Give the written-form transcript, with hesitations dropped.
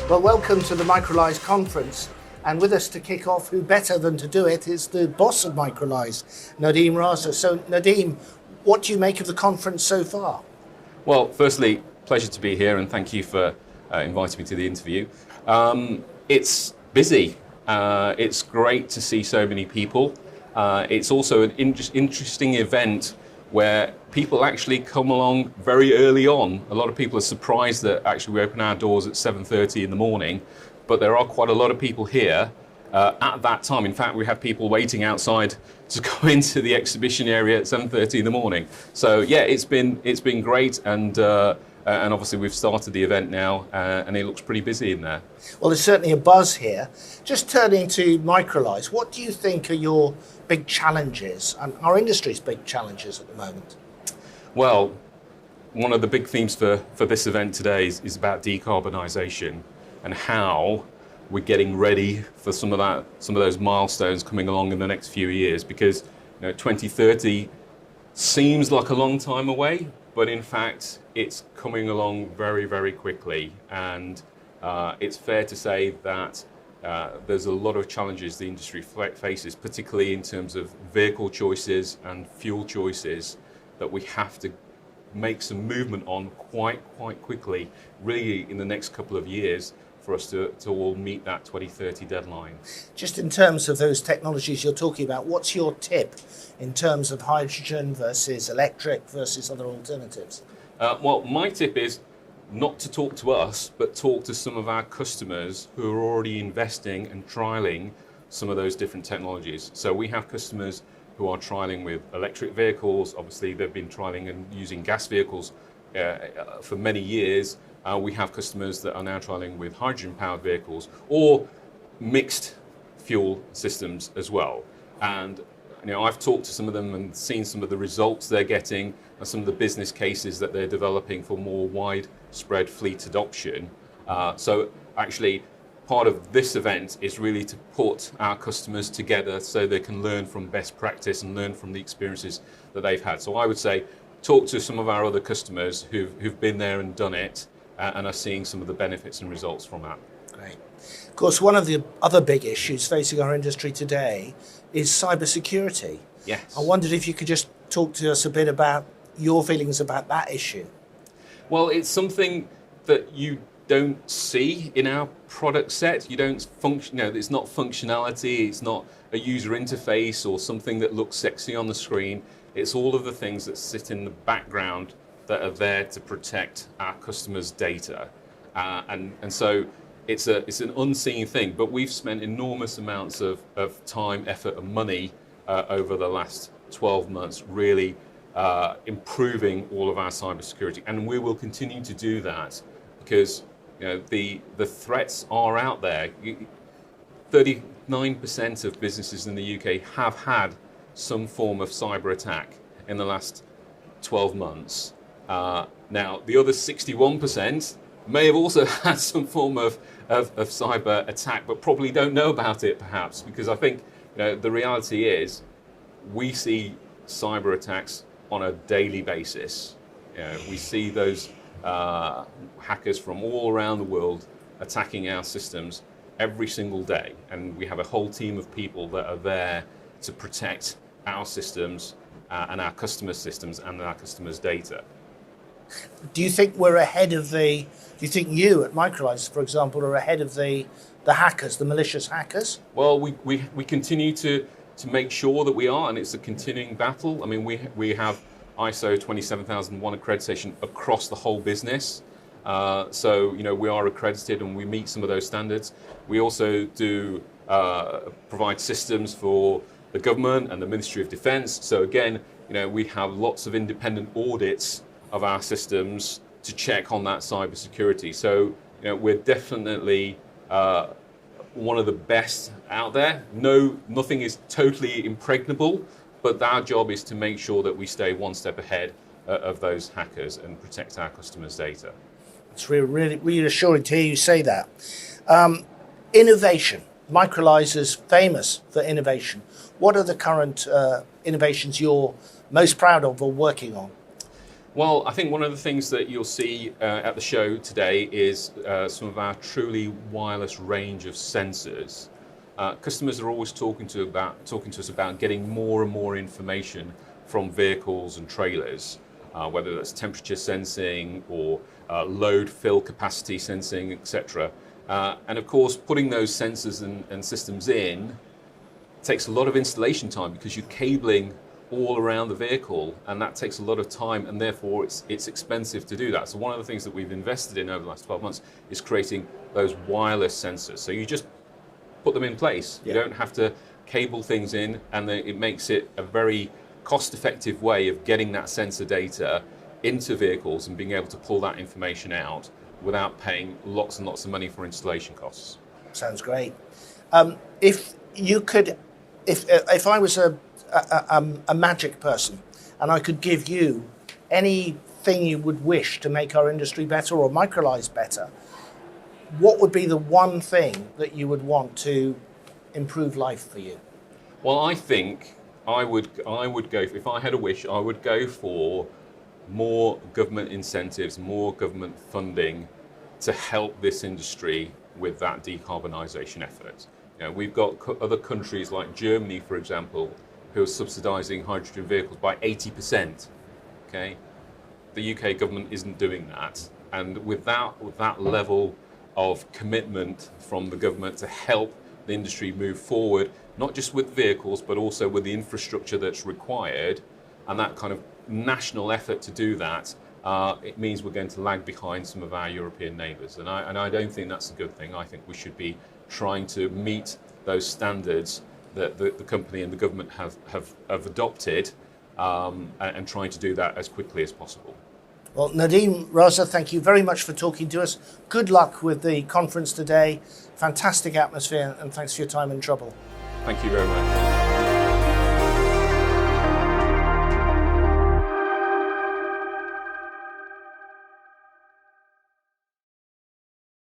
Well, welcome to the Microlise conference. And with us to kick off, who better than to do it, is the boss of Microlise, Nadeem Raza. So, Nadeem, what do you make of the conference so far? Well, firstly, pleasure to be here, and thank you for inviting me to the interview. It's busy. It's great to see so many people. It's also an interesting event where people actually come along very early on. A lot of people are surprised that actually we open our doors at 7:30 in the morning, but there are quite a lot of people here at that time. In fact, we have people waiting outside to go into the exhibition area at 7:30 in the morning. So yeah, it's been great, and obviously we've started the event now, and it looks pretty busy in there. Well, there's certainly a buzz here. Just turning to Microlise, what do you think are your big challenges and our industry's big challenges at the moment? Well, one of the big themes for this event today is about decarbonisation and how we're getting ready for some of those milestones coming along in the next few years, because 2030 seems like a long time away, but in fact it's coming along very, very quickly, and it's fair to say that there's a lot of challenges the industry faces, particularly in terms of vehicle choices and fuel choices, that we have to make some movement on quite quickly, really in the next couple of years, for us to all meet that 2030 deadline. Just in terms of those technologies you're talking about, what's your tip in terms of hydrogen versus electric versus other alternatives? Well, my tip is not to talk to us, but talk to some of our customers who are already investing and trialing some of those different technologies. So we have customers who are trialing with electric vehicles. Obviously, they've been trialing and using gas vehicles for many years. We have customers that are now trialing with hydrogen-powered vehicles or mixed fuel systems as well. And I've talked to some of them and seen some of the results they're getting and some of the business cases that they're developing for more widespread fleet adoption. So actually, part of this event is really to put our customers together so they can learn from best practice and learn from the experiences that they've had. So I would say, talk to some of our other customers who've been there and done it and are seeing some of the benefits and results from that. Great. Of course, one of the other big issues facing our industry today is cybersecurity. Yes. I wondered if you could just talk to us a bit about your feelings about that issue. Well, it's something that you don't see in our product set. You don't function. It's not functionality. It's not a user interface or something that looks sexy on the screen. It's all of the things that sit in the background that are there to protect our customers' data, and so it's an unseen thing. But we've spent enormous amounts of time, effort, and money over the last 12 months, really improving all of our cybersecurity, and we will continue to do that because the threats are out there. 39% of businesses in the UK have had some form of cyber attack in the last 12 months. Now, the other 61% may have also had some form of cyber attack, but probably don't know about it, perhaps, because I think the reality is we see cyber attacks on a daily basis. We see those hackers from all around the world attacking our systems every single day, and we have a whole team of people that are there to protect our systems and our customers' systems and our customers' data. Do you think we're ahead of do you think you at Microlise, for example, are ahead of the hackers, the malicious hackers? Well, we continue to make sure that we are, and it's a continuing battle. I mean, we have ISO 27001 accreditation across the whole business. So, we are accredited and we meet some of those standards. We also do provide systems for the government and the Ministry of Defence. So again, we have lots of independent audits of our systems to check on that cybersecurity. So, we're definitely one of the best out there. Nothing is totally impregnable, but our job is to make sure that we stay one step ahead of those hackers and protect our customers' data. It's really reassuring to hear you say that. Innovation. Microlise is famous for innovation. What are the current innovations you're most proud of or working on? Well, I think one of the things that you'll see at the show today is some of our truly wireless range of sensors. Customers are always talking to us about getting more and more information from vehicles and trailers, whether that's temperature sensing or load fill capacity sensing, etc. And of course, putting those sensors and systems in takes a lot of installation time because you're cabling all around the vehicle, and that takes a lot of time, and therefore it's expensive to do that. So one of the things that we've invested in over the last 12 months is creating those wireless sensors. So you just put them in place. You don't have to cable things in, and it makes it a very cost-effective way of getting that sensor data into vehicles and being able to pull that information out without paying lots and lots of money for installation costs. Sounds great. If you could, if I was a magic person and I could give you anything you would wish to make our industry better or Microlise better, what would be the one thing that you would want to improve life for you? Well, I think I would go, if I had a wish, I would go for more government incentives, more government funding to help this industry with that decarbonisation effort. You know, we've got other countries like Germany, for example, who are subsidising hydrogen vehicles by 80%. Okay, the UK government isn't doing that, and with that level of commitment from the government to help the industry move forward, not just with vehicles, but also with the infrastructure that's required, and that kind of national effort to do that, it means we're going to lag behind some of our European neighbours, and I don't think that's a good thing. I think we should be trying to meet those standards that the company and the government have adopted, and trying to do that as quickly as possible. Well, Nadeem Raza, thank you very much for talking to us. Good luck with the conference today. Fantastic atmosphere, and thanks for your time and trouble. Thank you very much.